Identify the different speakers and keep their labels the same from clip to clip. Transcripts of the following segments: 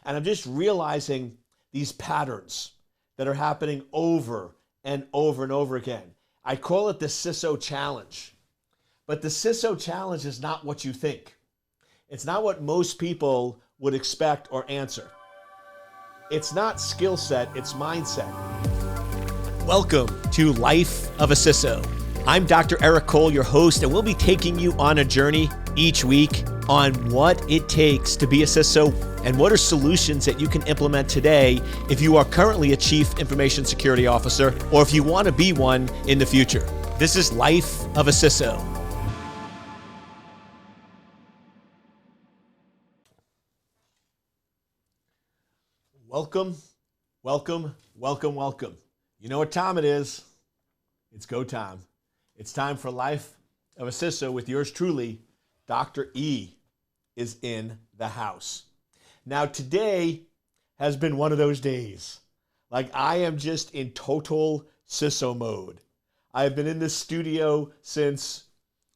Speaker 1: And I'm just realizing these patterns that are happening over and over and over again. I call it the CISO challenge. But the CISO challenge is not what you think. It's not what most people would expect or answer. It's not skill set, it's mindset. Welcome to Life of a CISO. I'm Dr. Eric Cole, your host, and we'll be taking you on a journey each week on what it takes to be a CISO and what are solutions that you can implement today if you are currently a Chief Information Security Officer or if you want to be one in the future. This is Life of a CISO. Welcome, welcome, welcome, welcome. You know what time it is? It's go time. It's time for Life of a CISO with yours truly. Dr. E is in the house. Now today has been one of those days. Like I am just in total CISO mode. I have been in this studio since,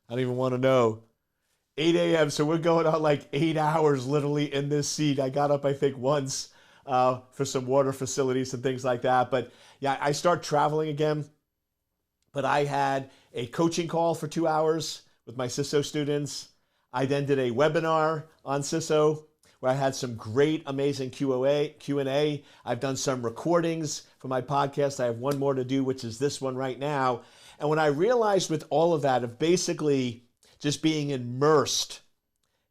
Speaker 1: I don't even want to know, 8 a.m. So we're going on like 8 hours literally in this seat. I got up, I think, once for some water facilities and things like that. But yeah, I start traveling again. But I had a coaching call for 2 hours with my CISO students. I then did a webinar on CISO where I had some great, amazing Q&A. I've done some recordings for my podcast. I have one more to do, which is this one right now. And when I realized with all of that, of basically just being immersed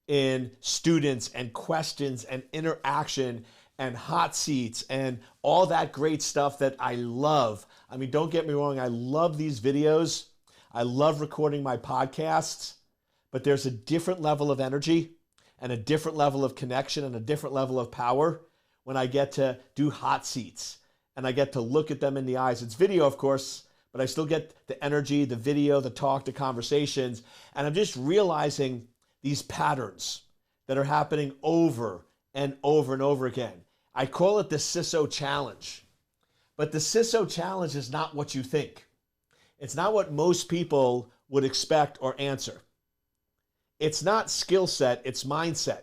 Speaker 1: in students and questions and interaction and hot seats and all that great stuff that I love. I mean, don't get me wrong, I love these videos. I love recording my podcasts, but there's a different level of energy and a different level of connection and a different level of power when I get to do hot seats and I get to look at them in the eyes. It's video, of course, but I still get the energy, the video, the talk, the conversations. And I'm just realizing these patterns that are happening over and over and over again. I call it the CISO challenge. But the CISO challenge is not what you think. It's not what most people would expect or answer. It's not skill set, it's mindset.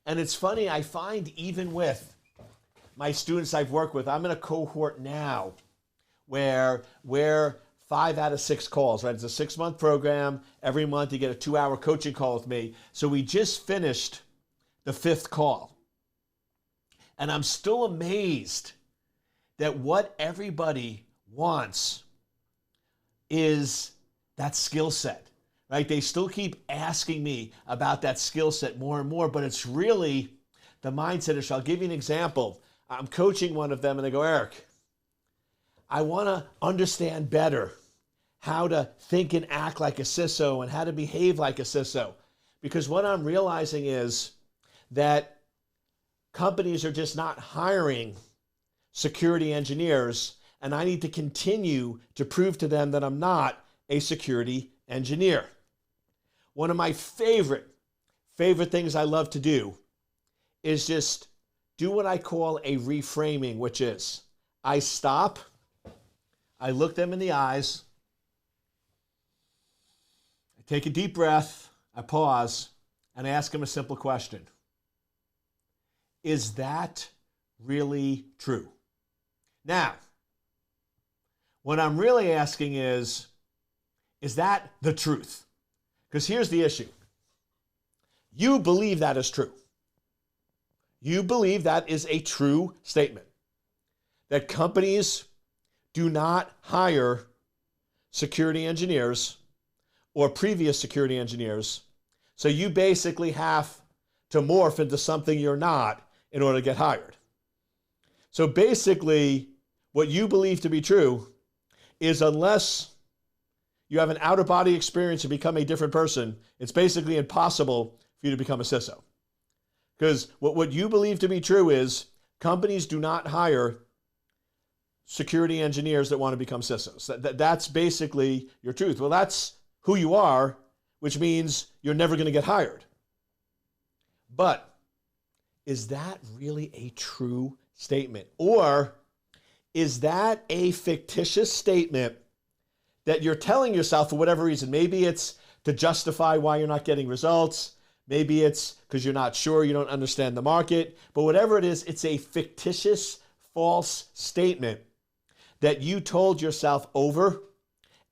Speaker 1: And it's funny, I find even with my students I've worked with, I'm in a cohort now where we're 5 out of 6 calls, right? It's a 6-month program. Every month you get a 2-hour coaching call with me. So we just finished the 5th call. And I'm still amazed that what everybody wants is that skill set, right? They still keep asking me about that skill set more and more, but it's really the mindset issue. I'll give you an example. I'm coaching one of them and they go, Eric, I want to understand better how to think and act like a CISO and how to behave like a CISO. Because what I'm realizing is that companies are just not hiring security engineers, and I need to continue to prove to them that I'm not a security engineer. One of my favorite things I love to do is just do what I call a reframing, which is I stop, I look them in the eyes, I take a deep breath, I pause, and I ask them a simple question. Is that really true? Now, what I'm really asking is that the truth? Because here's the issue. You believe that is true. You believe that is a true statement. That companies do not hire security engineers or previous security engineers. So you basically have to morph into something you're not in order to get hired. So basically, what you believe to be true is unless you have an out-of-body experience and become a different person, it's basically impossible for you to become a CISO. Because what you believe to be true is companies do not hire security engineers that want to become CISOs. That's basically your truth. Well, that's who you are, which means you're never going to get hired. But is that really a true statement? Or is that a fictitious statement that you're telling yourself for whatever reason? Maybe it's to justify why you're not getting results. Maybe it's because you're not sure, you don't understand the market. But whatever it is, it's a fictitious, false statement that you told yourself over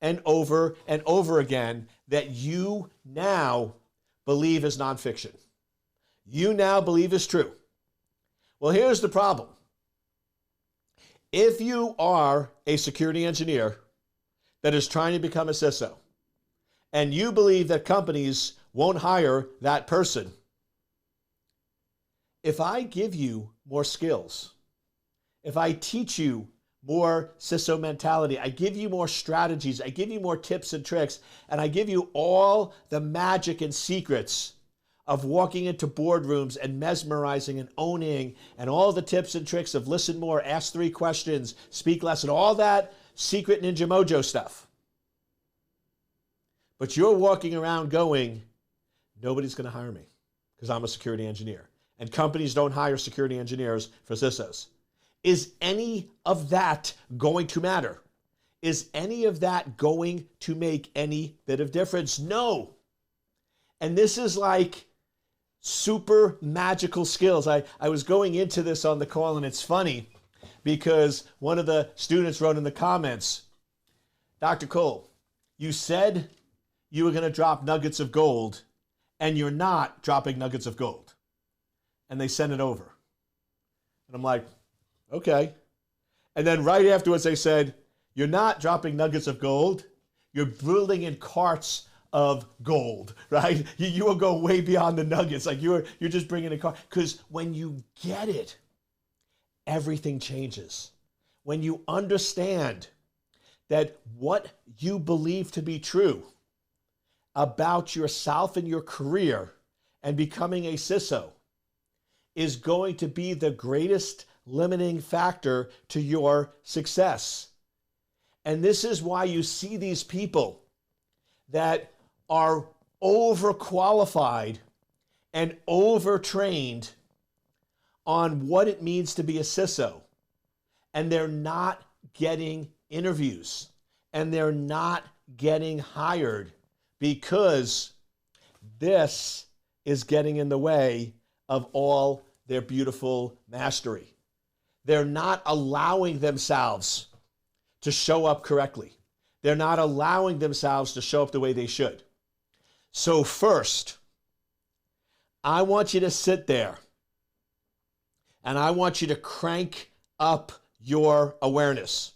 Speaker 1: and over and over again that you now believe is nonfiction. You now believe is true. Well, here's the problem. If you are a security engineer that is trying to become a CISO, and you believe that companies won't hire that person, if I give you more skills, if I teach you more CISO mentality, I give you more strategies, I give you more tips and tricks, and I give you all the magic and secrets of walking into boardrooms and mesmerizing and owning, and all the tips and tricks of listen more, ask 3 questions, speak less, and all that secret ninja mojo stuff. But you're walking around going, nobody's going to hire me because I'm a security engineer. And companies don't hire security engineers for CISOs. Is any of that going to matter? Is any of that going to make any bit of difference? No. And this is like super magical skills. I was going into this on the call, and it's funny because one of the students wrote in the comments, Dr. Cole, you said you were going to drop nuggets of gold, and you're not dropping nuggets of gold. And they sent it over. And I'm like, okay. And then right afterwards they said, you're not dropping nuggets of gold, you're building in carts of gold, right? You will go way beyond the nuggets. Like you're just bringing a cart. Because when you get it, everything changes. When you understand that what you believe to be true about yourself and your career and becoming a CISO is going to be the greatest limiting factor to your success. And this is why you see these people that are overqualified and overtrained on what it means to be a CISO. And they're not getting interviews and they're not getting hired because this is getting in the way of all their beautiful mastery. They're not allowing themselves to show up correctly. They're not allowing themselves to show up the way they should. So first, I want you to sit there and I want you to crank up your awareness.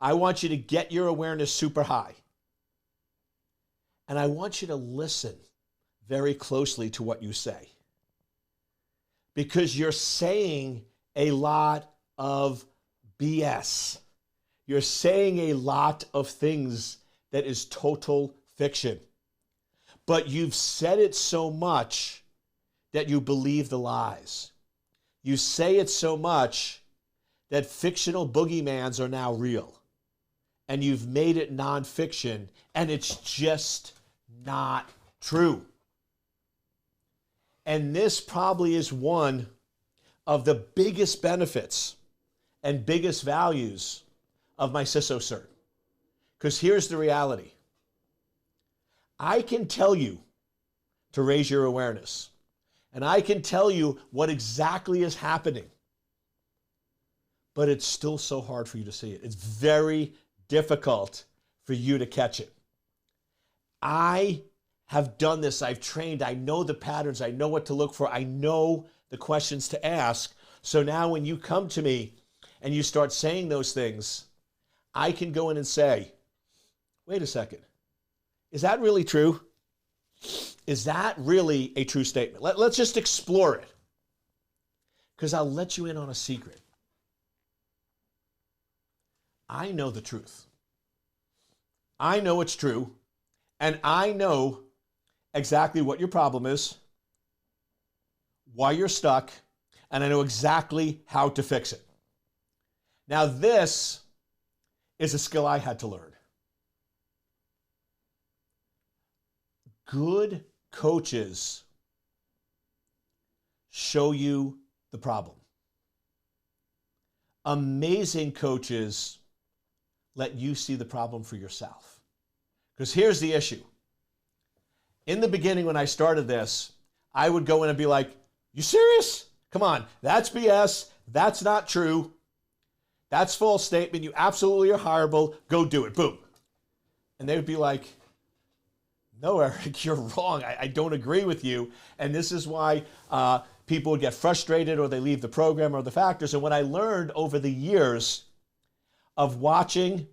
Speaker 1: I want you to get your awareness super high. And I want you to listen very closely to what you say. Because you're saying a lot of BS. You're saying a lot of things that is total fiction. But you've said it so much that you believe the lies. You say it so much that fictional boogeymans are now real. And you've made it nonfiction, and it's just not true. And this probably is one of the biggest benefits and biggest values of my CISO cert. Because here's the reality. I can tell you to raise your awareness. And I can tell you what exactly is happening. But it's still so hard for you to see it. It's very difficult for you to catch it. I have done this. I've trained. I know the patterns. I know what to look for. I know the questions to ask. So now when you come to me and you start saying those things, I can go in and say, wait a second. Is that really true? Is that really a true statement? Let's just explore it. Because I'll let you in on a secret. I know the truth. I know it's true. And I know exactly what your problem is, why you're stuck, and I know exactly how to fix it. Now, this is a skill I had to learn. Good coaches show you the problem. Amazing coaches let you see the problem for yourself. Because here's the issue. In the beginning, when I started this, I would go in and be like, you serious? Come on, that's BS. That's not true. That's false statement. You absolutely are horrible. Go do it. Boom. And they would be like, no, Eric, you're wrong. I don't agree with you. And this is why people would get frustrated or they leave the program or the factors. And what I learned over the years of watching,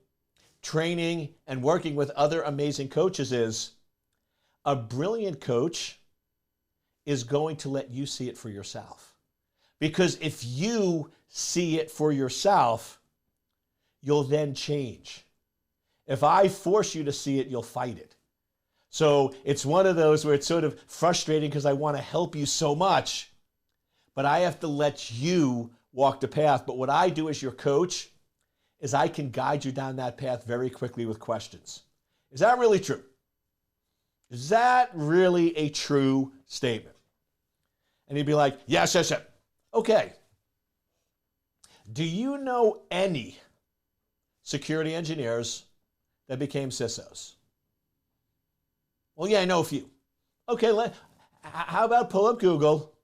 Speaker 1: training, and working with other amazing coaches is a brilliant coach is going to let you see it for yourself. Because if you see it for yourself, you'll then change. If I force you to see it, you'll fight it. So it's one of those where it's sort of frustrating because I want to help you so much, but I have to let you walk the path. But what I do as your coach is I can guide you down that path very quickly with questions. Is that really true? Is that really a true statement? And he'd be like, yes, yes, yes. Okay. Do you know any security engineers that became CISOs? Well, yeah, I know a few. Okay, how about pull up Google,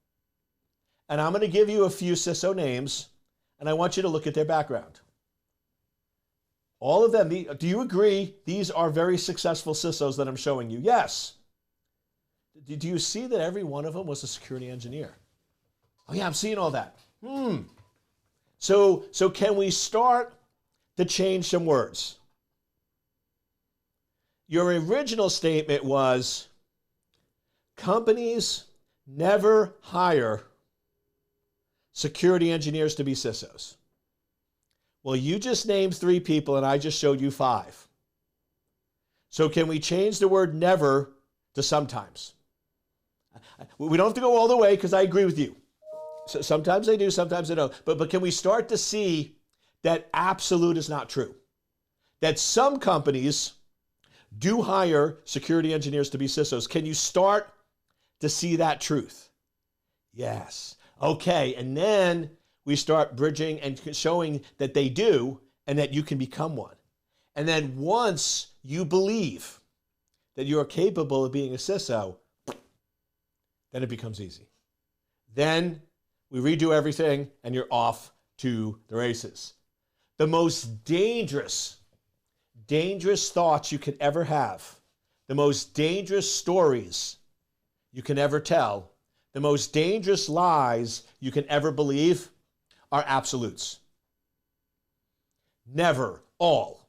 Speaker 1: and I'm going to give you a few CISO names, and I want you to look at their background. All of them, do you agree these are very successful CISOs that I'm showing you? Yes. Do you see that every one of them was a security engineer? Oh yeah, I'm seeing all that. So can we start to change some words? Your original statement was, companies never hire security engineers to be CISOs. Well, you just named 3 people and I just showed you 5. So can we change the word never to sometimes? We don't have to go all the way because I agree with you. So sometimes they do, sometimes they don't. But can we start to see that absolute is not true? That some companies do hire security engineers to be CISOs. Can you start to see that truth? Yes. Okay, and then we start bridging and showing that they do and that you can become one. And then once you believe that you are capable of being a CISO, then it becomes easy. Then we redo everything and you're off to the races. The most dangerous thoughts you could ever have, the most dangerous stories you can ever tell, the most dangerous lies you can ever believe are absolutes. Never, all.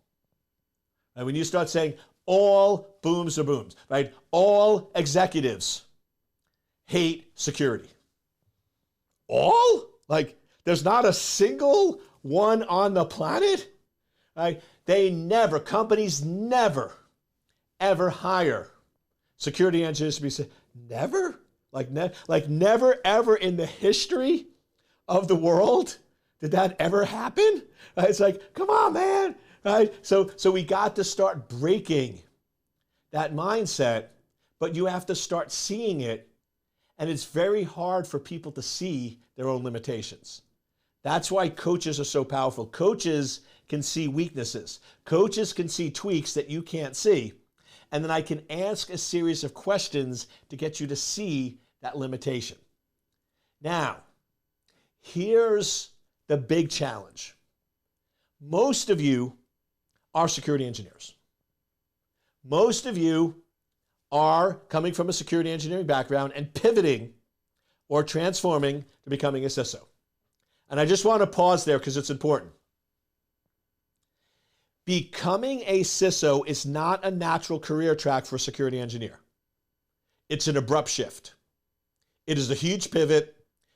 Speaker 1: And when you start saying all booms are booms, right? All executives hate security. All? Like, there's not a single one on the planet? Right? Companies never, ever hire security engineers to be said. Never? Like never, ever in the history of the world did that ever happen? Right? It's like, come on, man. Right? So we got to start breaking that mindset, but you have to start seeing it. And it's very hard for people to see their own limitations. That's why coaches are so powerful. Coaches can see weaknesses. Coaches can see tweaks that you can't see. And then I can ask a series of questions to get you to see that limitation. Now, here's the big challenge. Most of you are security engineers. Most of you are coming from a security engineering background and pivoting or transforming to becoming a CISO. And I just want to pause there because it's important. Becoming a CISO is not a natural career track for a security engineer. It's an abrupt shift. It is a huge pivot.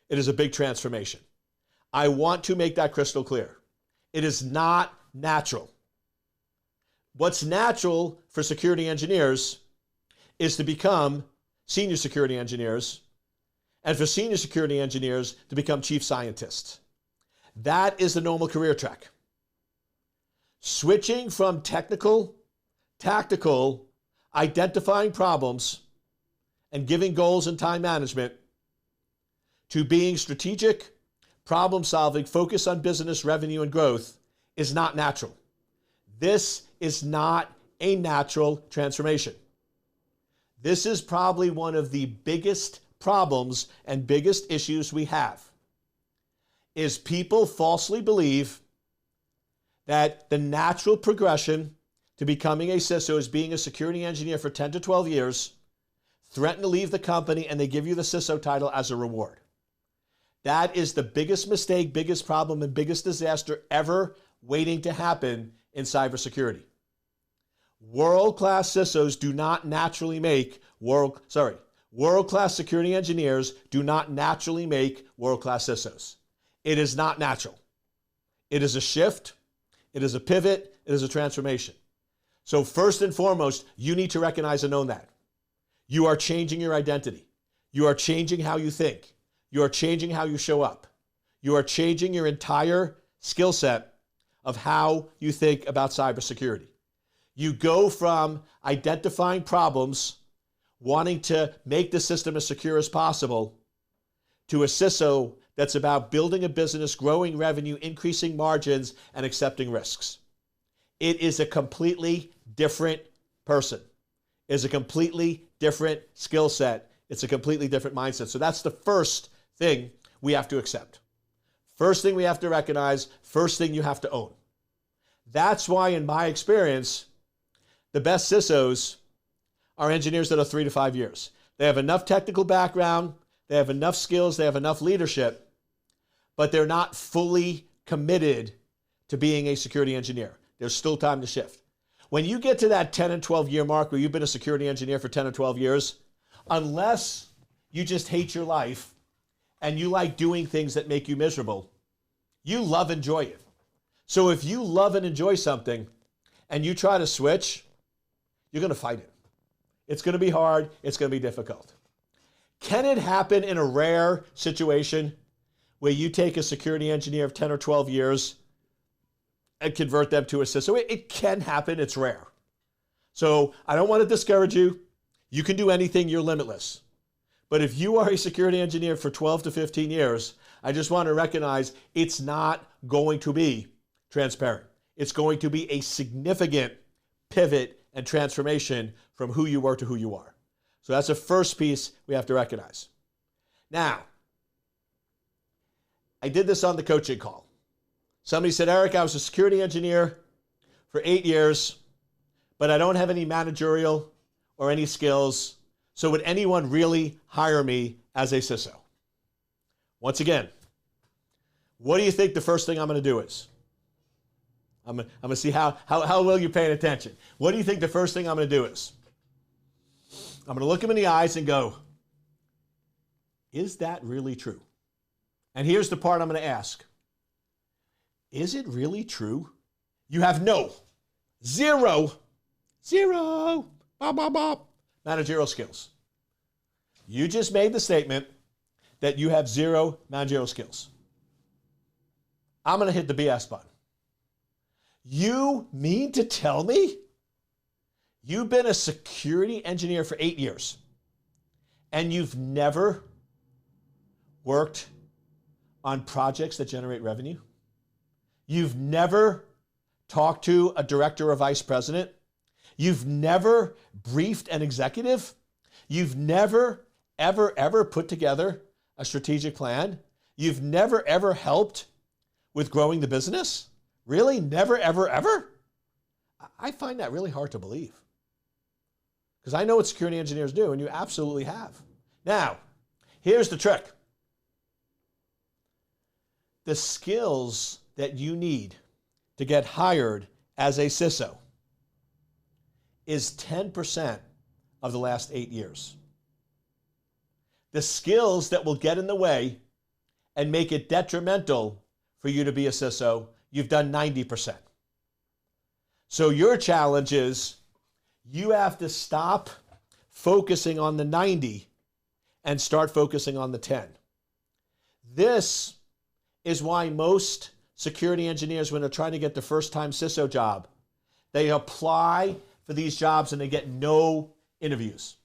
Speaker 1: It is a big transformation. I want to make that crystal clear. It is not natural. What's natural for security engineers is to become senior security engineers, and for senior security engineers to become chief scientists. That is the normal career track. Switching from technical, tactical, identifying problems, and giving goals and time management to being strategic, problem solving, focus on business, revenue, and growth is not natural. This is not a natural transformation. This is probably one of the biggest problems and biggest issues we have is people falsely believe that the natural progression to becoming a CISO is being a security engineer for 10 to 12 years, threaten to leave the company, and they give you the CISO title as a reward. That is the biggest mistake, biggest problem, and biggest disaster ever waiting to happen in cybersecurity. World-class CISOs do not naturally make world-class security engineers do not naturally make world-class CISOs. It is not natural. It is a shift. It is a pivot. It is a transformation. So first and foremost, you need to recognize and own that. You are changing your identity. You are changing how you think. You are changing how you show up. You are changing your entire skill set of how you think about cybersecurity. You go from identifying problems, wanting to make the system as secure as possible, to a CISO that's about building a business, growing revenue, increasing margins, and accepting risks. It is a completely different person. It is a completely different skill set. It's a completely different mindset. So that's the first thing we have to accept. First thing we have to recognize, first thing you have to own. That's why, in my experience, the best CISOs are engineers that are 3 to 5 years. They have enough technical background, they have enough skills, they have enough leadership, but they're not fully committed to being a security engineer. There's still time to shift. When you get to that 10 and 12 year mark where you've been a security engineer for 10 or 12 years, unless you just hate your life and you like doing things that make you miserable, you love and enjoy it. So if you love and enjoy something and you try to switch, you're going to fight it. It's going to be hard. It's going to be difficult. Can it happen in a rare situation where you take a security engineer of 10 or 12 years and convert them to a CISO? It can happen. It's rare. So I don't want to discourage you. You can do anything. You're limitless. But if you are a security engineer for 12 to 15 years, I just want to recognize it's not going to be transparent. It's going to be a significant pivot and transformation from who you were to who you are. So that's the first piece we have to recognize. Now, I did this on the coaching call. Somebody said, Eric, I was a security engineer for 8 years, but I don't have any managerial or any skills. So would anyone really hire me as a CISO? Once again, what do you think the first thing I'm going to do is? I'm going to see how well you're paying attention. What do you think the first thing I'm going to do is? I'm going to look him in the eyes and go, is that really true? And here's the part I'm going to ask. Is it really true? You have zero managerial skills. You just made the statement that you have zero managerial skills. I'm going to hit the BS button. You mean to tell me you've been a security engineer for 8 years and you've never worked on projects that generate revenue? You've never talked to a director or vice president? You've never briefed an executive? You've never, ever put together a strategic plan? You've never, ever helped with growing the business? Really? Never, ever? I find that really hard to believe. Because I know what security engineers do, and you absolutely have. Now, here's the trick. The skills that you need to get hired as a CISO is 10% of the last 8 years. The skills that will get in the way and make it detrimental for you to be a CISO, you've done 90%. So your challenge is you have to stop focusing on the 90 and start focusing on the 10. This is why most security engineers, when they're trying to get the first-time CISO job, they apply for these jobs and they get no interviews.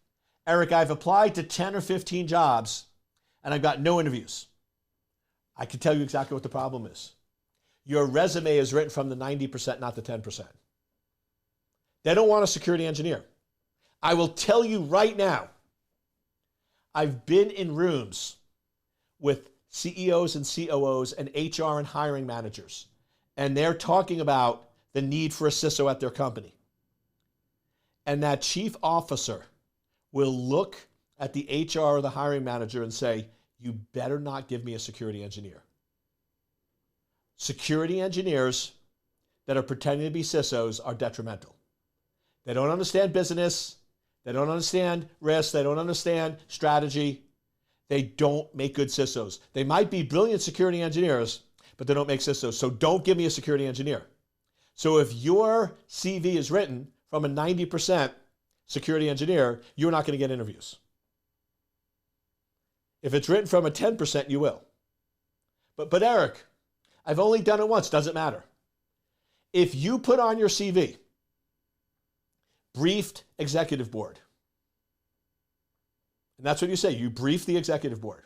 Speaker 1: Eric, I've applied to 10 or 15 jobs and I've got no interviews. I can tell you exactly what the problem is. Your resume is written from the 90%, not the 10%. They don't want a security engineer. I will tell you right now, I've been in rooms with CEOs and COOs and HR and hiring managers, and they're talking about the need for a CISO at their company. And that chief officer will look at the HR or the hiring manager and say, you better not give me a security engineer. Security engineers that are pretending to be CISOs are detrimental. They don't understand business. They don't understand risk. They don't understand strategy. They don't make good CISOs. They might be brilliant security engineers, but they don't make CISOs. So don't give me a security engineer. So if your CV is written from a 90% security engineer, you're not going to get interviews. If it's written from a 10%, you will. But Eric, I've only done it once. Doesn't matter. If you put on your CV, briefed executive board, and that's what you say, you brief the executive board.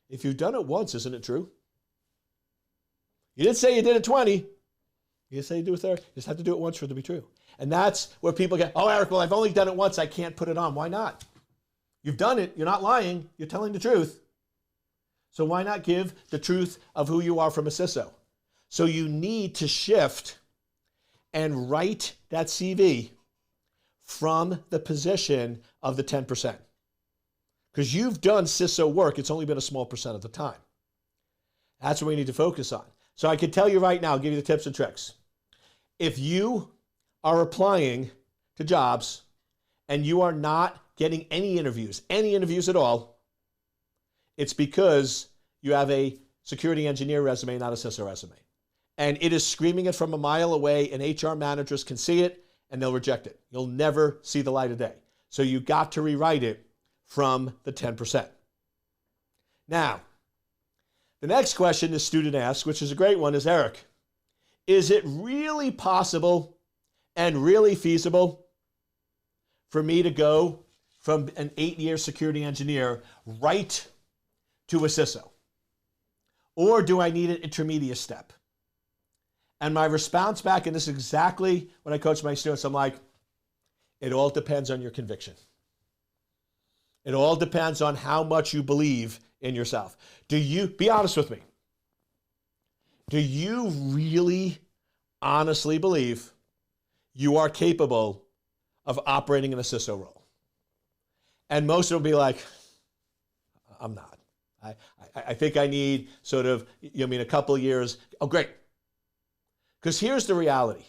Speaker 1: If you've done it once, isn't it true? You didn't say you did it 20. You didn't say you do it 30. You just have to do it once for it to be true. And that's where people get, oh, Eric, well, I've only done it once. I can't put it on. Why not? You've done it. You're not lying. You're telling the truth. So why not give the truth of who you are from a CISO? So you need to shift and write that CV from the position of the 10%. Because you've done CISO work. It's only been a small percent of the time. That's what we need to focus on. So I can tell you right now, I'll give you the tips and tricks. If you are applying to jobs and you are not getting any interviews at all, it's because you have a security engineer resume, not a CISO resume. And it is screaming it from a mile away, and HR managers can see it, and they'll reject it. You'll never see the light of day. So you got to rewrite it from the 10%. Now, the next question the student asks, which is a great one, is, Eric, is it really possible and really feasible for me to go from an 8-year security engineer right to a CISO? Or do I need an intermediate step? And my response back, and this is exactly when I coach my students, I'm like, it all depends on your conviction. It all depends on how much you believe in yourself. Be honest with me. Do you really honestly believe you are capable of operating in a CISO role? And most of them will be like, I'm not. I think I need sort of, a couple of years. Oh, great. Because here's the reality.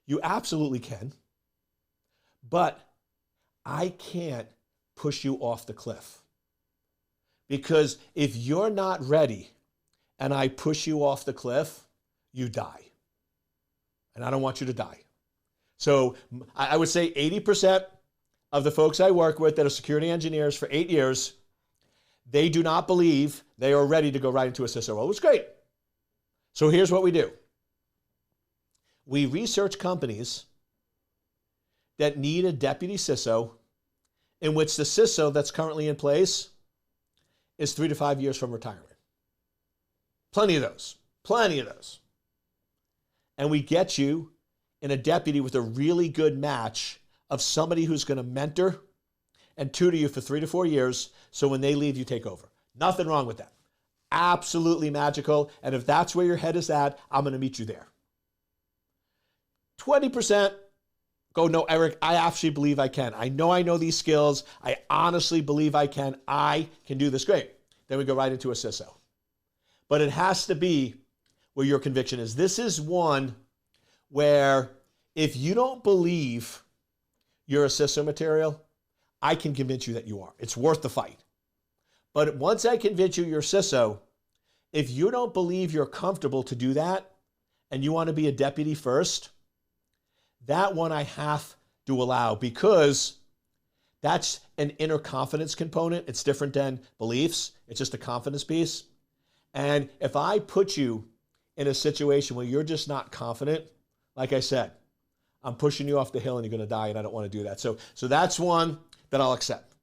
Speaker 1: You absolutely can, but I can't push you off the cliff. Because if you're not ready and I push you off the cliff, you die. And I don't want you to die. So I would say 80% of the folks I work with that are security engineers for 8 years, they do not believe they are ready to go right into a CISO role. It's great. So here's what we do. We research companies that need a deputy CISO in which the CISO that's currently in place is 3 to 5 years from retirement. Plenty of those. And we get you in a deputy with a really good match of somebody who's going to mentor and tutor you for 3 to 4 years, so when they leave, you take over. Nothing wrong with that. Absolutely magical. And if that's where your head is at, I'm going to meet you there. 20% go, no, Eric, I actually believe I can. I know these skills. I honestly believe I can. I can do this. Great. Then we go right into a CISO. But it has to be where your conviction is. This is one where if you don't believe you're a CISO material, I can convince you that you are. It's worth the fight. But once I convince you you're CISO, if you don't believe you're comfortable to do that and you want to be a deputy first, that one I have to allow because that's an inner confidence component. It's different than beliefs. It's just a confidence piece. And if I put you in a situation where you're just not confident, like I said, I'm pushing you off the hill and you're going to die, and I don't want to do that. So that's one that I'll accept.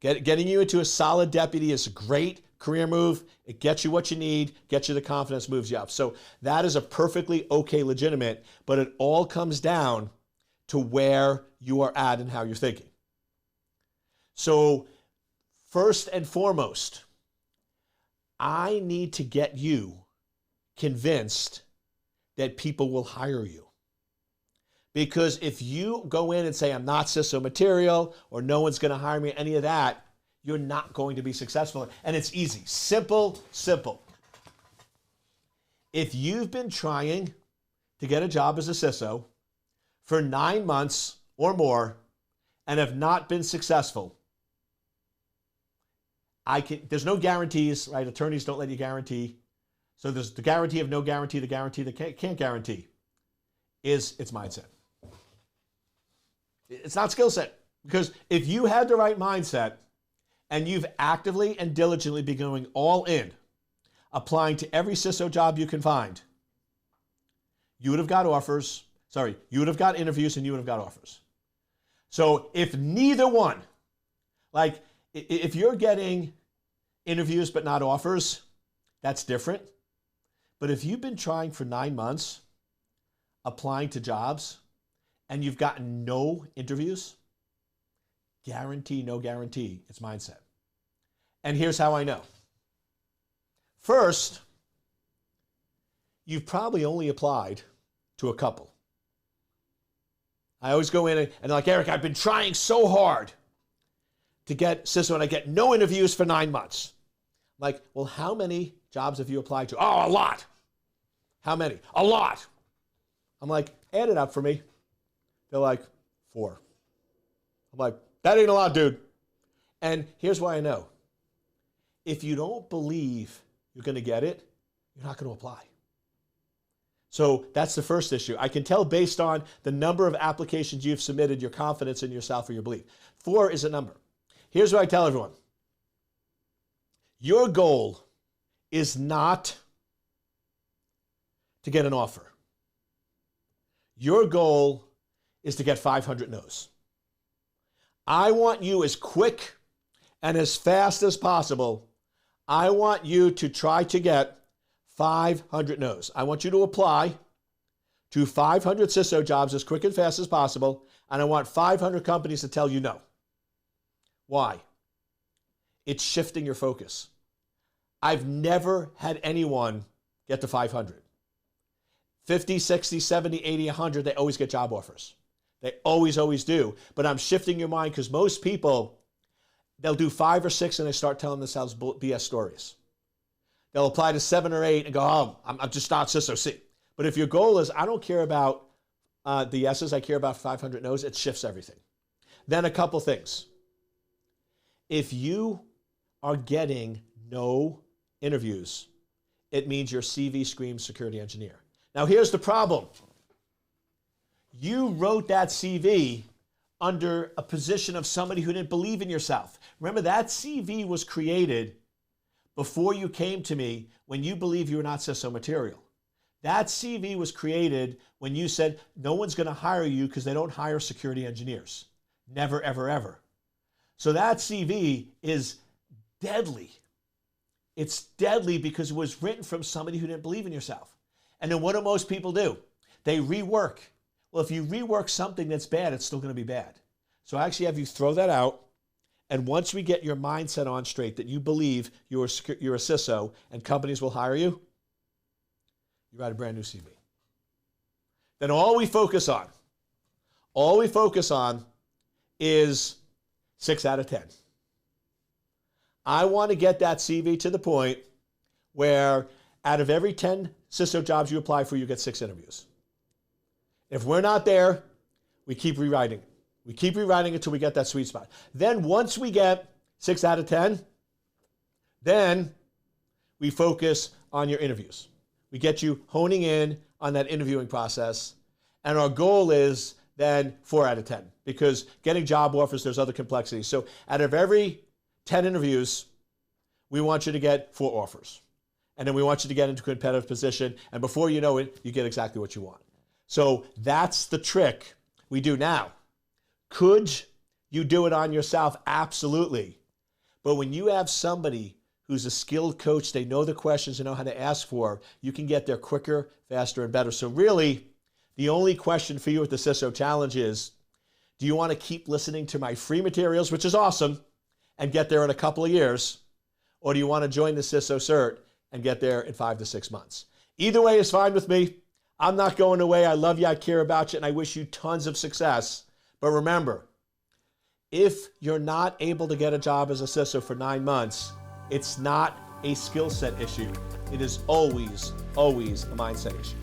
Speaker 1: Getting you into a solid deputy is a great career move. It gets you what you need, gets you the confidence, moves you up. So that is a perfectly okay, legitimate, but it all comes down to where you are at and how you're thinking. So first and foremost, I need to get you convinced that people will hire you. Because if you go in and say, I'm not CISO material, or no one's going to hire me, any of that, you're not going to be successful. And it's easy. Simple, simple. If you've been trying to get a job as a CISO for 9 months or more and have not been successful, there's no guarantees, right? Attorneys don't let you guarantee. So there's the guarantee of no guarantee, the guarantee that can't guarantee is it's mindset. It's not skill set. Because if you had the right mindset and you've actively and diligently been going all in, applying to every CISO job you can find, you would have got offers. Sorry, you would have got interviews and you would have got offers. So if neither one, like if you're getting interviews but not offers, that's different. But if you've been trying for 9 months, applying to jobs, and you've gotten no interviews, guarantee, no guarantee, it's mindset. And here's how I know. First, you've probably only applied to a couple. I always go in and like, Eric, I've been trying so hard to get CISO and I get no interviews for 9 months. I'm like, well, how many jobs have you applied to? Oh, a lot. How many? A lot. I'm like, add it up for me. They're like, 4. I'm like, that ain't a lot, dude. And here's why I know. If you don't believe you're going to get it, you're not going to apply. So that's the first issue. I can tell based on the number of applications you've submitted, your confidence in yourself or your belief. 4 is a number. Here's what I tell everyone. Your goal is not to get an offer. Your goal is to get 500 no's. I want you as quick and as fast as possible. I want you to try to get 500 no's. I want you to apply to 500 CISO jobs as quick and fast as possible, and I want 500 companies to tell you no. Why? It's shifting your focus. I've never had anyone get to 500. 50, 60, 70, 80, 100, they always get job offers. They always do. But I'm shifting your mind because most people, they'll do 5 or 6 and they start telling themselves BS stories. They'll apply to 7 or 8 and go, oh, I'm just not CISO. See. But if your goal is, I don't care about the yeses, I care about 500 no's, it shifts everything. Then a couple things. If you are getting no interviews, it means your CV screams security engineer. Now here's the problem. You wrote that CV under a position of somebody who didn't believe in yourself. Remember, that CV was created before you came to me when you believed you were not CISO material. That CV was created when you said no one's going to hire you because they don't hire security engineers. Never, ever, ever. So that CV is deadly. It's deadly because it was written from somebody who didn't believe in yourself. And then what do most people do? They rework. Well, if you rework something that's bad, it's still going to be bad. So I actually have you throw that out. And once we get your mindset on straight that you believe you're a CISO and companies will hire you, you write a brand new CV. Then all we focus on is 6 out of 10. I want to get that CV to the point where out of every 10 CISO jobs you apply for, you get 6 interviews. If we're not there, we keep rewriting it. We keep rewriting it until we get that sweet spot. Then once we get 6 out of 10, then we focus on your interviews. We get you honing in on that interviewing process. And our goal is then 4 out of 10 because getting job offers, there's other complexities. So out of every 10 interviews, we want you to get 4 offers. And then we want you to get into a competitive position. And before you know it, you get exactly what you want. So that's the trick we do now. Could you do it on yourself? Absolutely. But when you have somebody who's a skilled coach, they know the questions, they know how to ask for, you can get there quicker, faster, and better. So really, the only question for you at the CISO Challenge is, Do you want to keep listening to my free materials, which is awesome, and get there in a couple of years? Or do you want to join the CISO cert and get there in 5 to 6 months? Either way is fine with me. I'm not going away. I love you. I care about you. And I wish you tons of success. But remember, if you're not able to get a job as a CISO for 9 months, it's not a skill set issue. It is always, always a mindset issue.